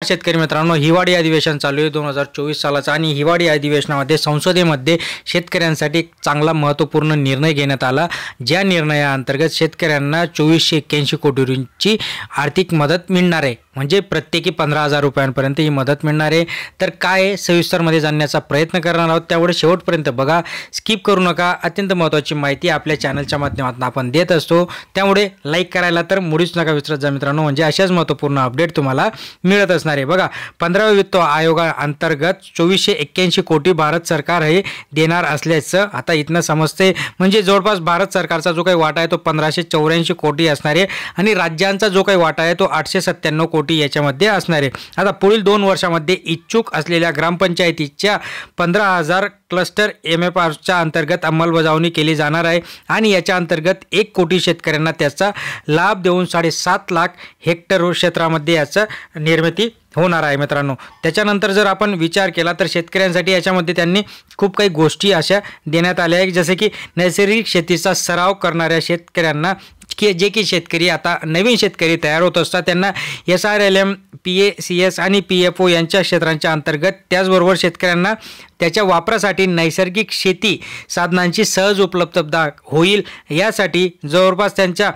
शेतकरी मित्रांनो, हिवाळी अधिवेशन चालू आहे 2024 सालाचं आणि हिवाळी अधिवेशनामध्ये संसदेमध्ये शेतकऱ्यांसाठी चांगला महत्त्वपूर्ण निर्णय घेण्यात आला। ज्या निर्णयाअंतर्गत शेतकऱ्यांना 2481 कोटींची आर्थिक मदत मिळणार आहे, म्हणजे प्रत्येकी 15,000 रुपयांपर्यंत ही मदत मिळणार आहे। तर काय सविस्तरमध्ये जाणण्याचा प्रयत्न करणार आहोत, त्यामुळे शेवटपर्यंत बघा, स्किप करू नका। अत्यंत महत्त्वाची माहिती आपल्या चॅनलच्या माध्यमातून आपण देत असतो, त्यामुळे लाईक करायला तर मुळीच नका विसरत जा मित्रांनो, म्हणजे अशाच महत्त्वपूर्ण अपडेट तुम्हाला मिळत असणार आहे। बघा, 15व्या वित्त आयोगाअंतर्गत 2481 कोटी भारत सरकार हे देणार असल्याचं आता इथनं समजते। म्हणजे जवळपास भारत सरकारचा जो काही वाटा आहे तो 1584 कोटी असणार आहे आणि राज्यांचा जो काही वाटा आहे तो 897 कोटी याच्यामध्ये असणार आहे। आता पुढील 2 वर्षांमध्ये इच्छुक असलेल्या ग्रामपंचायतीच्या 15,000 क्लस्टर MFRच्या अंतर्गत अंमलबजावणी केली जाणार आहे आणि याच्या अंतर्गत 1 कोटी शेतकऱ्यांना त्याचा लाभ देऊन 7.5 लाख हेक्टर क्षेत्रामध्ये याचा निर्मिती होणार आहे मित्रांनो। त्याच्यानंतर जर आपण विचार केला तर शेतकऱ्यांसाठी याच्यामध्ये त्यांनी खूप काही गोष्टी अशा देण्यात आल्या आहेत, जसे की नैसर्गिक शेतीचा सराव करणाऱ्या शेतकऱ्यांना जे की शेतकरी आता नवीन शेतकरी तयार होत असतात त्यांना SRLM, PACS आणि PFO यांच्या क्षेत्रांच्या अंतर्गत, त्याचबरोबर शेतकऱ्यांना त्याच्या वापरासाठी नैसर्गिक शेती साधनांची सहज उपलब्धता होईल यासाठी जवळपास त्यांच्या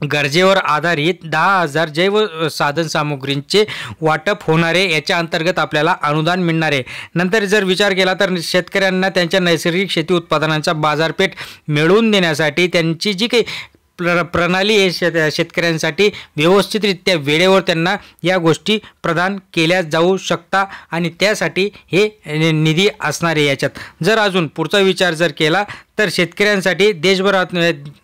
गरजेवर आधारित 10,000 जैव साधन सामुग्रींचे वाटप होणार आहे। याच्या अंतर्गत आपल्याला अनुदान मिळणार आहे। नंतर जर विचार केला तर शेतकऱ्यांना त्यांच्या नैसर्गिक शेती उत्पादनांचा बाजारपेठ मिळवून देण्यासाठी त्यांची जी काही प्रणाली आहे शेतकऱ्यांसाठी व्यवस्थितरित्या वेळेवर त्यांना या गोष्टी प्रदान केल्या जाऊ शकता आणि त्यासाठी हे निधी असणार आहे। याच्यात जर अजून पुढचा विचार जर केला तर शेतकऱ्यांसाठी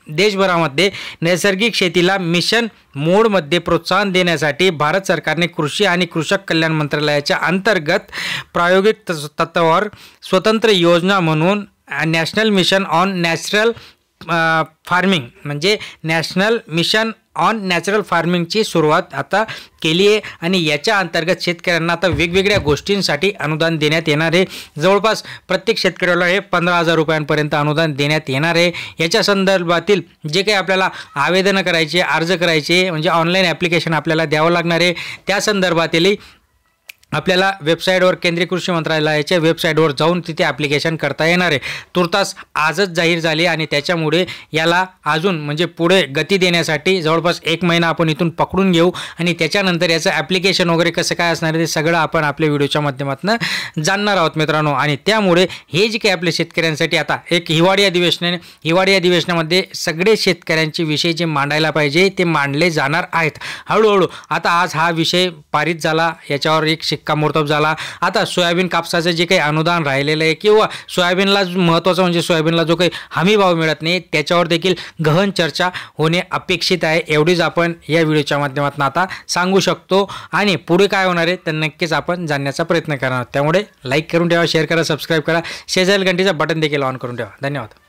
देशभरामध्ये नैसर्गिक शेतीला मिशन मोडमध्ये प्रोत्साहन देण्यासाठी भारत सरकारने कृषी आणि कृषक कल्याण मंत्रालयाच्या अंतर्गत प्रायोगिक तत्त्वावर स्वतंत्र योजना म्हणून national mission on natural farming म्हणजे नॅशनल मिशन ऑन नॅचरल फार्मिंगची सुरुवात आता केली आहे आणि याच्या अंतर्गत शेतकऱ्यांना आता वेगवेगळ्या गोष्टींसाठी अनुदान देण्यात येणार आहे। जवळपास प्रत्येक शेतकऱ्याला हे 15,000 रुपयांपर्यंत अनुदान देण्यात येणार आहे। याच्या संदर्भातील जे काही आपल्याला आवेदन करायचे, अर्ज करायचे, म्हणजे ऑनलाईन ॲप्लिकेशन आपल्याला द्यावं लागणार आहे, त्या संदर्भातील आपल्याला वेबसाईटवर केंद्रीय कृषी मंत्रालयाच्या वेबसाईटवर जाऊन तिथे ॲप्लिकेशन करता येणार आहे। तुर्तास आजच जाहीर झाली आणि त्याच्यामुळे याला अजून म्हणजे पुढे गती देण्यासाठी जवळपास 1 महिना आपण इथून पकडून घेऊ आणि त्याच्यानंतर याचं ॲप्लिकेशन वगैरे कसं काय असणार आहे ते सगळं आपण आपल्या व्हिडिओच्या माध्यमातून जाणणार आहोत मित्रांनो। आणि त्यामुळे हे जे काही आपल्या शेतकऱ्यांसाठी आता एक हिवाळी अधिवेशनामध्ये सगळे शेतकऱ्यांचे विषय जे मांडायला पाहिजे ते मांडले जाणार आहेत हळूहळू। आता आज हा विषय पारित झाला, याच्यावर एक शिक्कामोर्तब झाला। आता सोयाबीन कापसाचं जे काही अनुदान राहिलेलं आहे किंवा सोयाबीनला महत्त्वाचं म्हणजे सोयाबीनला जो काही हमी भाव मिळत नाही त्याच्यावर देखील गहन चर्चा होणे अपेक्षित आहे। एवढीच आपण या व्हिडिओच्या माध्यमातून आता सांगू शकतो आणि पुढे काय होणार आहे तर नक्कीच आपण जाणण्याचा प्रयत्न करणार। त्यामुळे लाईक करून ठेवा, शेअर करा, सबस्क्राईब करा, शेजारील घंटीचा बटन देखील ऑन करून ठेवा। धन्यवाद।